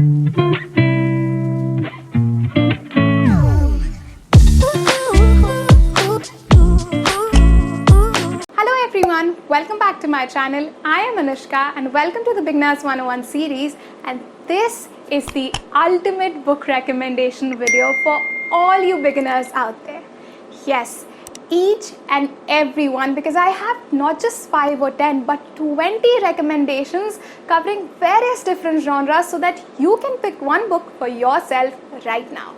Hello everyone, welcome back to my channel. I am Anushka and welcome to the Beginners 101 series, and this is the ultimate book recommendation video for all you beginners out there. Yes, each and every one, because I have not just 5 or 10 but 20 recommendations covering various different genres so that you can pick one book for yourself right now.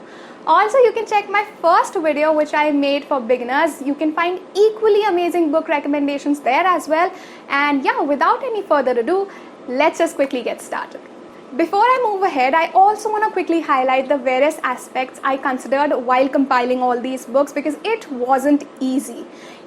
Also, you can check my first video which I made for beginners. You can find equally amazing book recommendations there as well. And yeah, without any further ado, let's just quickly get started. Before I move ahead, I also want to quickly highlight the various aspects I considered while compiling all these books, because it wasn't easy.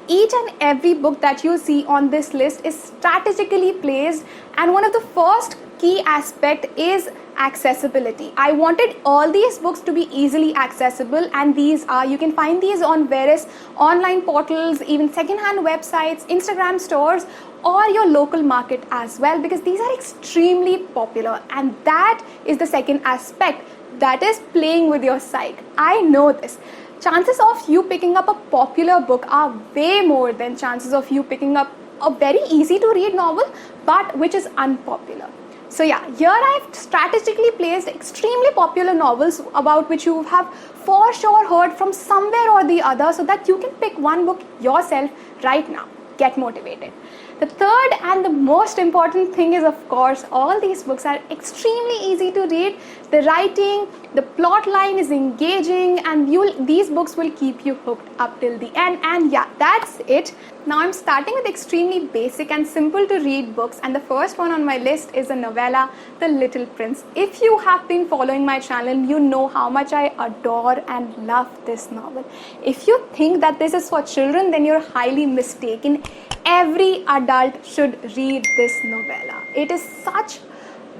Each and every book that you see on this list is strategically placed, and one of the first key aspect is accessibility. I wanted all these books to be easily accessible, and you can find these on various online portals, even secondhand websites, Instagram stores, or your local market as well, because these are extremely popular. And that is the second aspect, that is playing with your psyche. I know this. Chances of you picking up a popular book are way more than chances of you picking up a very easy to read novel but which is unpopular. So yeah, here I've strategically placed extremely popular novels about which you have for sure heard from somewhere or the other, so that you can pick one book yourself right now. Get motivated. The third and the most important thing is, of course, all these books are extremely easy to read. The writing, the plot line is engaging, and these books will keep you hooked up till the end. And yeah, that's it. Now I'm starting with extremely basic and simple to read books, and the first one on my list is a novella, The Little Prince. If you have been following my channel, you know how much I adore and love this novel. If you think that this is for children, then you're highly mistaken. Every adult should read this novella. It is such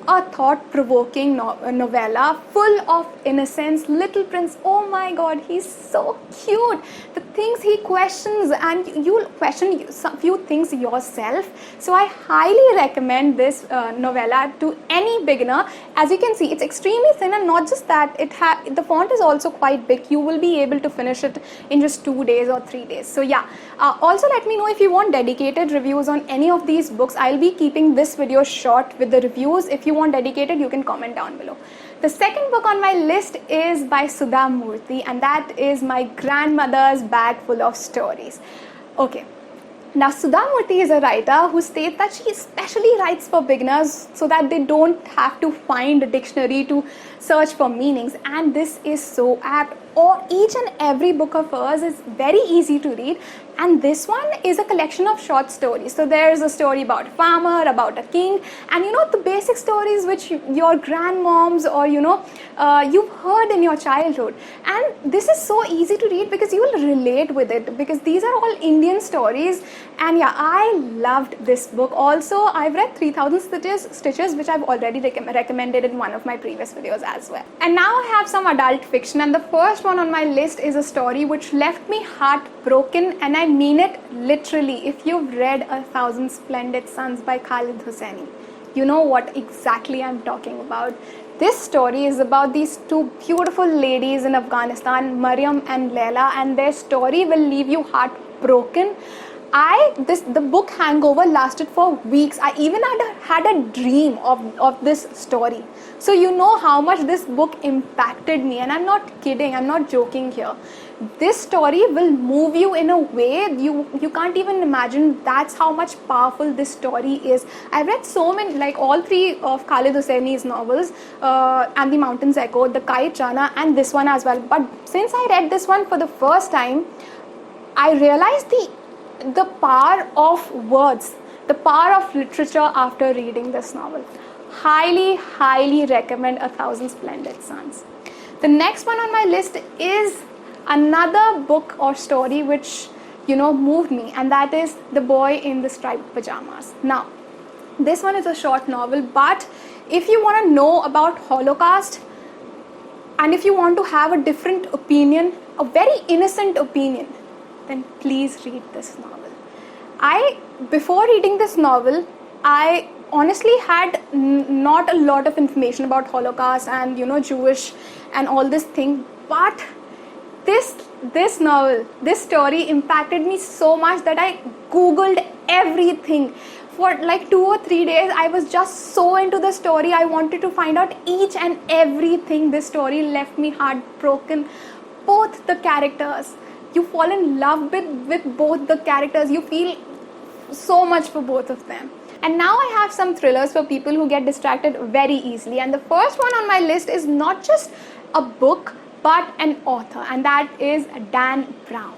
a thought-provoking novella full of innocence. Little Prince, oh my god, he's so cute. The things he questions, and you'll question a few things yourself. So I highly recommend this novella to any beginner. As you can see, it's extremely thin, and not just that, the font is also quite big. You will be able to finish it in just 2 days or 3 days. So yeah, also let me know if you want dedicated reviews on any of these books. I'll be keeping this video short with the reviews. If you want dedicated, you can comment down below. The second book on my list is by Sudha Murthy, and that is My Grandmother's Bag Full of Stories. Okay. Now, Sudha Murthy is a writer who states that she especially writes for beginners so that they don't have to find a dictionary to search for meanings, and this is so apt. Each and every book of hers is very easy to read, and this one is a collection of short stories. So there's a story about a farmer, about a king, and the basic stories which your grandmoms or you've heard in your childhood. And this is so easy to read because you will relate with it, because these are all Indian stories. And yeah, I loved this book. Also, I've read 3000 Stitches, which I've already recommended in one of my previous videos as well. And now I have some adult fiction, and the first one on my list is a story which left me heartbroken, and I mean it literally. If you've read 1000 Splendid Suns by Khalid Hosseini, you know what exactly I'm talking about. This story is about these two beautiful ladies in Afghanistan, Maryam and Leila, and their story will leave you heartbroken. The book hangover lasted for weeks. I even had a dream of this story. So you know how much this book impacted me, and I'm not kidding, I'm not joking here. This story will move you in a way you can't even imagine. That's how much powerful this story is. I've read so many, like all 3 of Khalid Hosseini's novels, And the Mountains Echo, The Kite Runner, and this one as well. But since I read this one for the first time, I realized the power of words, the power of literature after reading this novel. Highly recommend 1000 Splendid Suns. The next one on my list is another book or story which moved me, and that is The Boy in the Striped Pajamas. Now, this one is a short novel, but if you want to know about Holocaust, and if you want to have a different opinion, a very innocent opinion, then please read this novel. Before reading this novel, I honestly had not a lot of information about Holocaust and Jewish and all this thing, but this novel, this story impacted me so much that I googled everything. For like 2 or 3 days, I was just so into the story. I wanted to find out each and everything. This story left me heartbroken. Both the characters, you fall in love with both the characters. You feel so much for both of them. And now I have some thrillers for people who get distracted very easily. And the first one on my list is not just a book, but an author, and that is Dan Brown.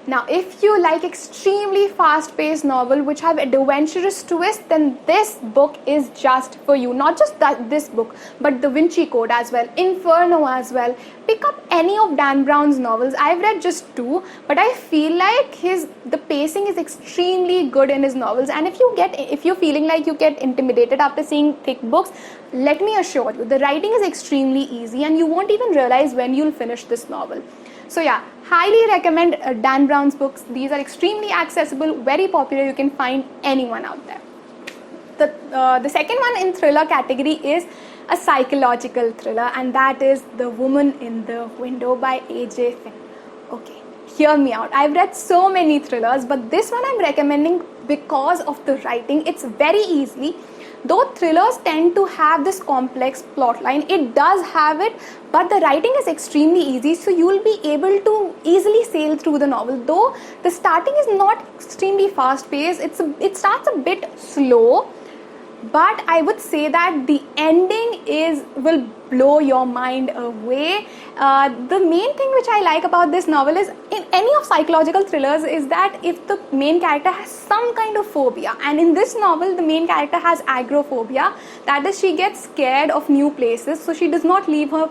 Now, if you like extremely fast-paced novel which have adventurous twists, then this book is just for you. Not just this book, but Da Vinci Code as well, Inferno as well. Pick up any of Dan Brown's novels. I've read just 2, but I feel like the pacing is extremely good in his novels. And if you're feeling like you get intimidated after seeing thick books, let me assure you, the writing is extremely easy, and you won't even realize when you'll finish this novel. So yeah, highly recommend Dan Brown's books. These are extremely accessible, very popular. You can find anyone out there. The second one in thriller category is a psychological thriller, and that is The Woman in the Window by A.J. Finn. Okay, hear me out. I've read so many thrillers, but this one I'm recommending because of the writing. It's very easy. Though thrillers tend to have this complex plot line, it does have it, but the writing is extremely easy, so you will be able to easily sail through the novel. Though the starting is not extremely fast paced, it starts a bit slow, but I would say that the ending will blow your mind away. The main thing which I like about this novel is, in any of psychological thrillers, is that if the main character has some kind of phobia, and in this novel the main character has agoraphobia, that is, she gets scared of new places, so she does not leave her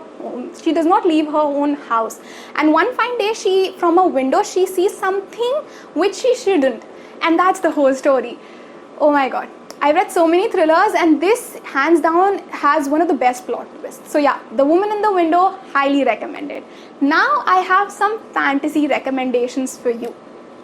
own house. And one fine day, from a window she sees something which she shouldn't, and that's the whole story. Oh my god, I've read so many thrillers, and this hands down has one of the best plot twists. So yeah, The Woman in the Window, highly recommended. Now I have some fantasy recommendations for you.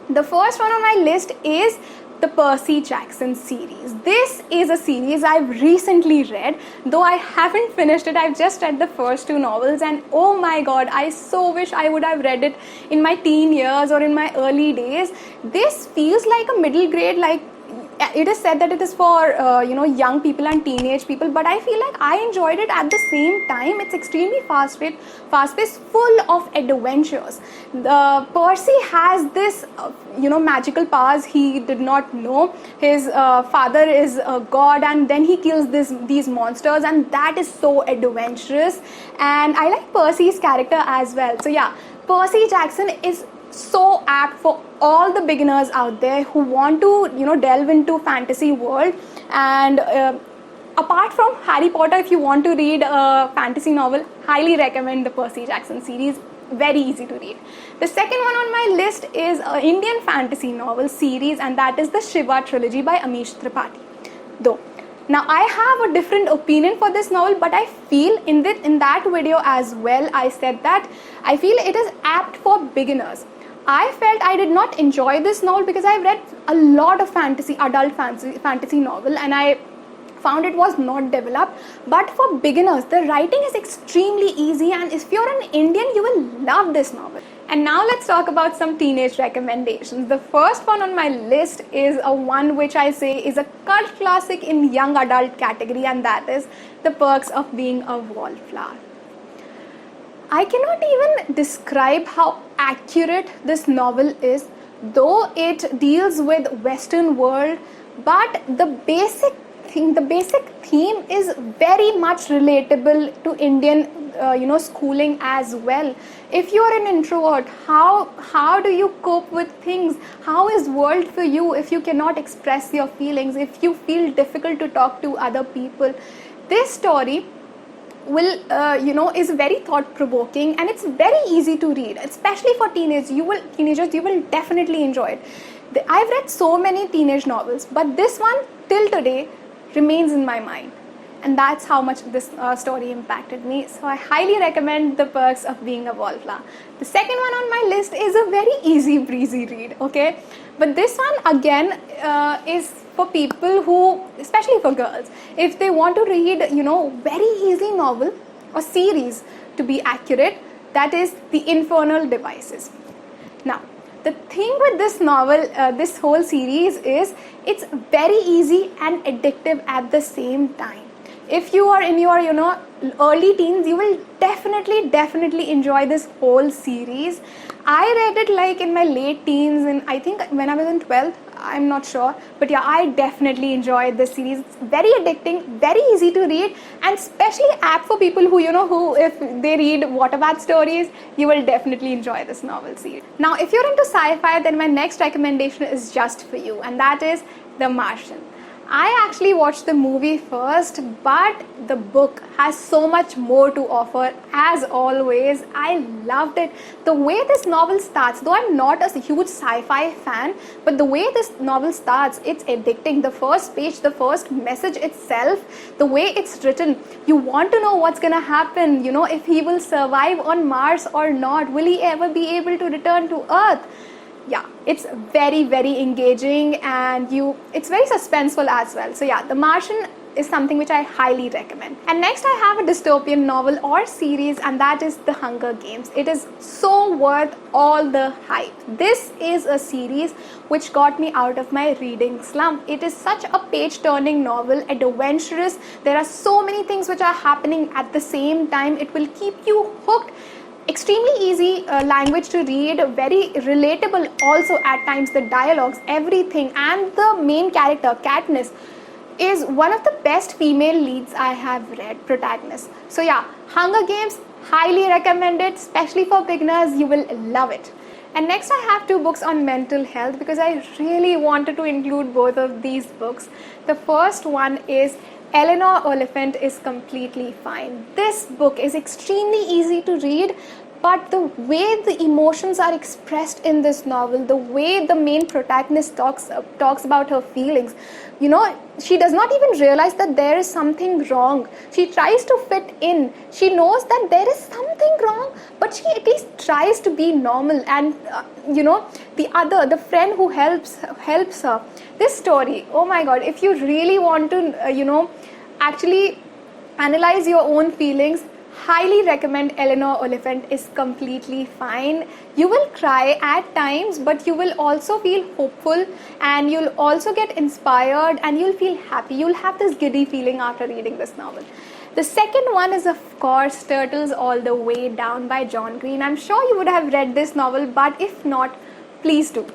The first one on my list is the Percy Jackson series. This is a series I've recently read, though I haven't finished it. I've just read the first 2 novels, and oh my god, I so wish I would have read it in my teen years or in my early days. This feels like a middle grade, like it is said that it is for young people and teenage people, but I feel like I enjoyed it at the same time. It's extremely fast-paced, full of adventures. Percy has this magical powers he did not know. His father is a god, and then he kills these monsters, and that is so adventurous. And I like Percy's character as well. So yeah, Percy Jackson is so apt for all the beginners out there who want to delve into fantasy world. And apart from Harry Potter, if you want to read a fantasy novel, highly recommend the Percy Jackson series. Very easy to read. The second one on my list is an Indian fantasy novel series, and that is the Shiva trilogy by Amish Tripathi. Though now I have a different opinion for this novel, but I feel in that video as well, I said that I feel it is apt for beginners. I felt I did not enjoy this novel because I've read a lot of adult fantasy novel, and I found it was not developed. But for beginners, the writing is extremely easy, and if you're an Indian, you will love this novel. And now let's talk about some teenage recommendations. The first one on my list is one which I say is a cult classic in young adult category, and that is The Perks of Being a Wallflower. I cannot even describe how accurate this novel is, though it deals with Western world, but the basic theme is very much relatable to Indian schooling as well. If you are an introvert, how do you cope with things? How is world for you if you cannot express your feelings, if you feel difficult to talk to other people? This story is very thought-provoking, and it's very easy to read, especially for teenagers. You will definitely enjoy it. I've read so many teenage novels, but this one till today remains in my mind, and that's how much this story impacted me. So I highly recommend The Perks of Being a Wallflower. The second one on my list is a very easy breezy read, okay, but this one again is for people who, especially for girls, if they want to read, very easy novel or series to be accurate, that is The Infernal Devices. Now, the thing with this novel, this whole series is it's very easy and addictive at the same time. If you are in your, early teens, you will definitely enjoy this whole series. I read it like in my late teens, and I think when I was in 12th, I'm not sure, but yeah, I definitely enjoyed this series. It's very addicting, very easy to read, and especially apt for people who, who if they read waterbed stories, you will definitely enjoy this novel series. Now, if you're into sci-fi, then my next recommendation is just for you, and that is The Martian. I actually watched the movie first, but the book has so much more to offer. As always, I loved it. The way this novel starts, though I'm not a huge sci-fi fan, but the way this novel starts, it's addicting. The first page, the first message itself, the way it's written, you want to know what's gonna happen, if he will survive on Mars or not. Will he ever be able to return to Earth? Yeah, it's very engaging, and it's very suspenseful as well. So yeah, The Martian is something which I highly recommend. And next I have a dystopian novel or series, and that is The Hunger Games. It is so worth all the hype. This is a series which got me out of my reading slump. It is such a page-turning novel, adventurous. There are so many things which are happening at the same time. It will keep you hooked. Extremely easy language to read, very relatable also at times. The dialogues, everything, and the main character, Katniss, is one of the best female leads I have read, protagonists. So yeah, Hunger Games, highly recommended, especially for beginners. You will love it. And next I have two books on mental health, because I really wanted to include both of these books. The first one is Eleanor Oliphant is Completely Fine. This book is extremely easy to read, but the way the emotions are expressed in this novel, the way the main protagonist talks about her feelings, she does not even realize that there is something wrong. She tries to fit in. She knows that there is something wrong, but she at least tries to be normal. And the friend who helps her. This story, oh my god, if you really want to actually analyze your own feelings, highly recommend Eleanor Oliphant is Completely Fine. You will cry at times, but you will also feel hopeful, and you'll also get inspired, and you'll feel happy. You'll have this giddy feeling after reading this novel. The second one is, of course, Turtles All the Way Down by John Green. I'm sure you would have read this novel, but if not, please do.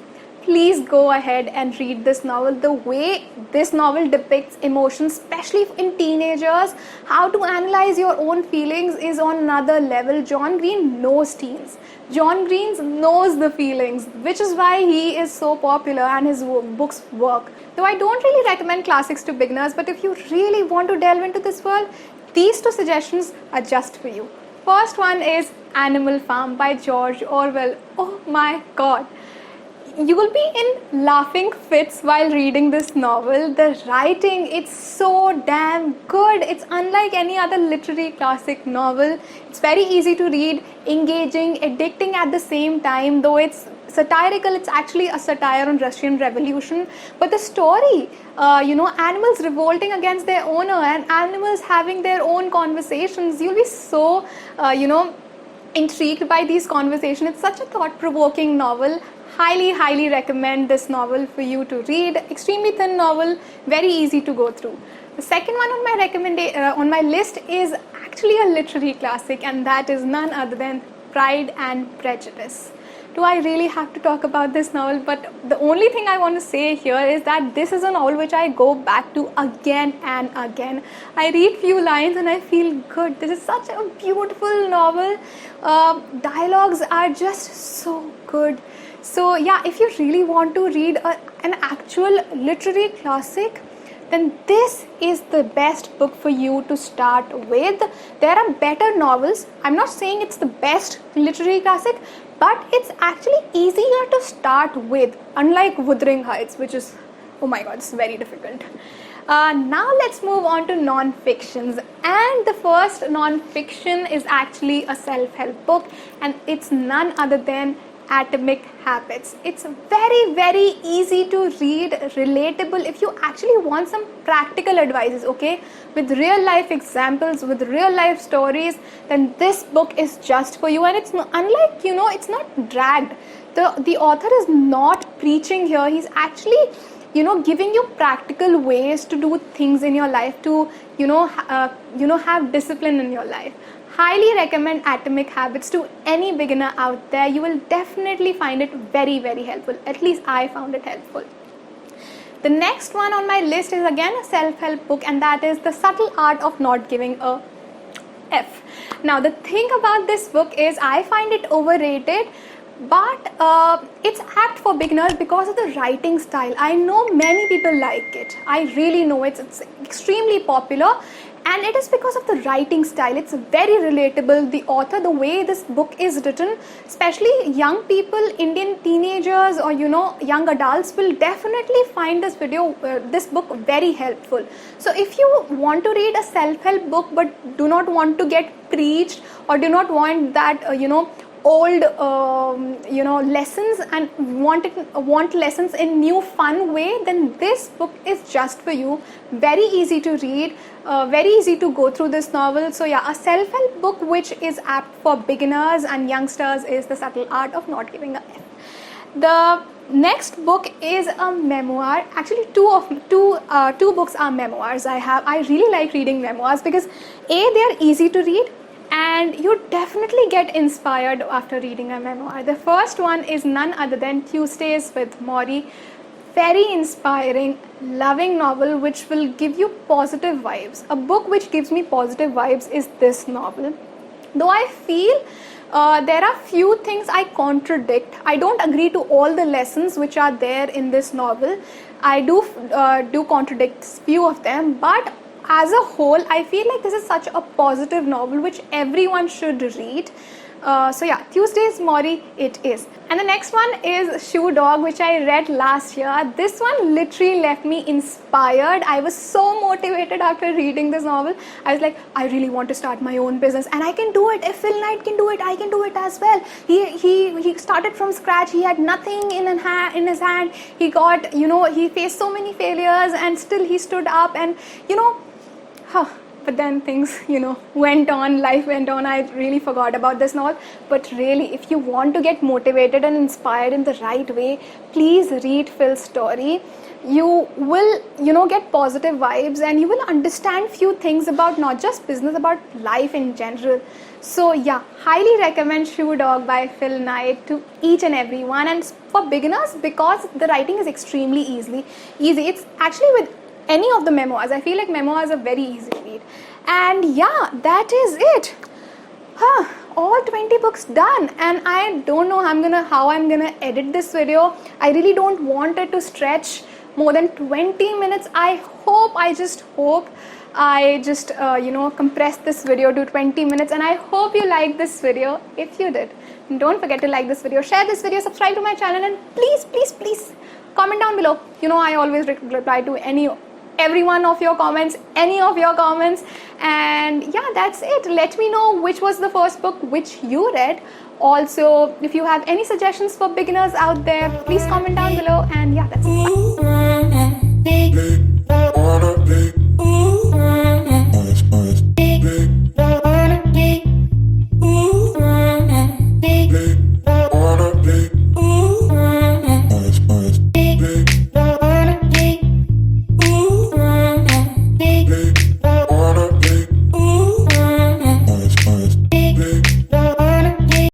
Please go ahead and read this novel. The way this novel depicts emotions, especially in teenagers, how to analyze your own feelings is on another level. John Green knows teens. John Green knows the feelings, which is why he is so popular and his books work. Though I don't really recommend classics to beginners, but if you really want to delve into this world, these two suggestions are just for you. First one is Animal Farm by George Orwell. Oh my god. You will be in laughing fits while reading this novel. The writing, it's so damn good. It's unlike any other literary classic novel. It's very easy to read, engaging, addicting at the same time. Though it's satirical, it's actually a satire on Russian Revolution. But the story, animals revolting against their owner and animals having their own conversations, you'll be so, intrigued by these conversations. It's such a thought-provoking novel. Highly recommend this novel for you to read. Extremely thin novel, very easy to go through. The second one on my list is actually a literary classic, and that is none other than Pride and Prejudice. Do I really have to talk about this novel? But the only thing I want to say here is that this is a novel which I go back to again and again. I read few lines and I feel good. This is such a beautiful novel. Dialogues are just so good. So yeah, if you really want to read an actual literary classic, then this is the best book for you to start with. There are better novels. I'm not saying it's the best literary classic, but it's actually easier to start with, unlike Wuthering Heights, which is, oh my god, it's very difficult. Now let's move on to non-fictions, and the first non-fiction is actually a self-help book, and it's none other than Atomic Habits. It's very, very easy to read, relatable. If you actually want some practical advices, okay, with real life examples, with real life stories, then this book is just for you. And it's unlike, it's not dragged. The author is not preaching here. He's actually, giving you practical ways to do things in your life, to, have discipline in your life. Highly recommend Atomic Habits to any beginner out there. You will definitely find it very, very helpful. At least I found it helpful. The next one on my list is again a self-help book, and that is The Subtle Art of Not Giving a F. Now, the thing about this book is I find it overrated, but it's apt for beginners because of the writing style. I know many people like it. I really know it's extremely popular. And it is because of the writing style. It's very relatable. The author, the way this book is written, especially young people, Indian teenagers, or young adults will definitely find this book very helpful. So if you want to read a self-help book but do not want to get preached, or do not want that old lessons and want lessons in new fun way, then this book is just for you. Very easy to read, very easy to go through this novel. So yeah, a self-help book which is apt for beginners and youngsters is The Subtle Art of Not Giving a F. The next book is a memoir. Actually, two books are memoirs. I really like reading memoirs because they are easy to read, and you definitely get inspired after reading a memoir. The first one is none other than Tuesdays with Morrie. Very inspiring, loving novel which will give you positive vibes. A book which gives me positive vibes is this novel. Though I feel there are few things I contradict. I don't agree to all the lessons which are there in this novel. I do contradict few of them, but as a whole, I feel like this is such a positive novel which everyone should read. So yeah, Tuesdays Morrie it is. And the next one is Shoe Dog, which I read last year. This one literally left me inspired. I was so motivated after reading this novel. I was like, I really want to start my own business, and I can do it. If Phil Knight can do it, I can do it as well. He started from scratch. He had nothing in his hand. He got, he faced so many failures, and still he stood up, and but then things, went on, life went on. I really forgot about this novel. But really, if you want to get motivated and inspired in the right way, please read Phil's story. You will, get positive vibes, and you will understand few things about not just business, about life in general. So yeah, highly recommend Shoe Dog by Phil Knight to each and everyone. And for beginners, because the writing is extremely easy. It's actually with any of the memoirs. I feel like memoirs are very easy to read. And yeah, that is it. All 20 books done, and I don't know how I'm gonna edit this video. I really don't want it to stretch more than 20 minutes. I just hope I compressed this video to 20 minutes, and I hope you liked this video. If you did, don't forget to like this video, share this video, subscribe to my channel, and please comment down below. I always reply to every one of your comments, any of your comments. And yeah, that's it. Let me know which was the first book which you read. Also, if you have any suggestions for beginners out there, please comment down below. And yeah, that's it. Bye.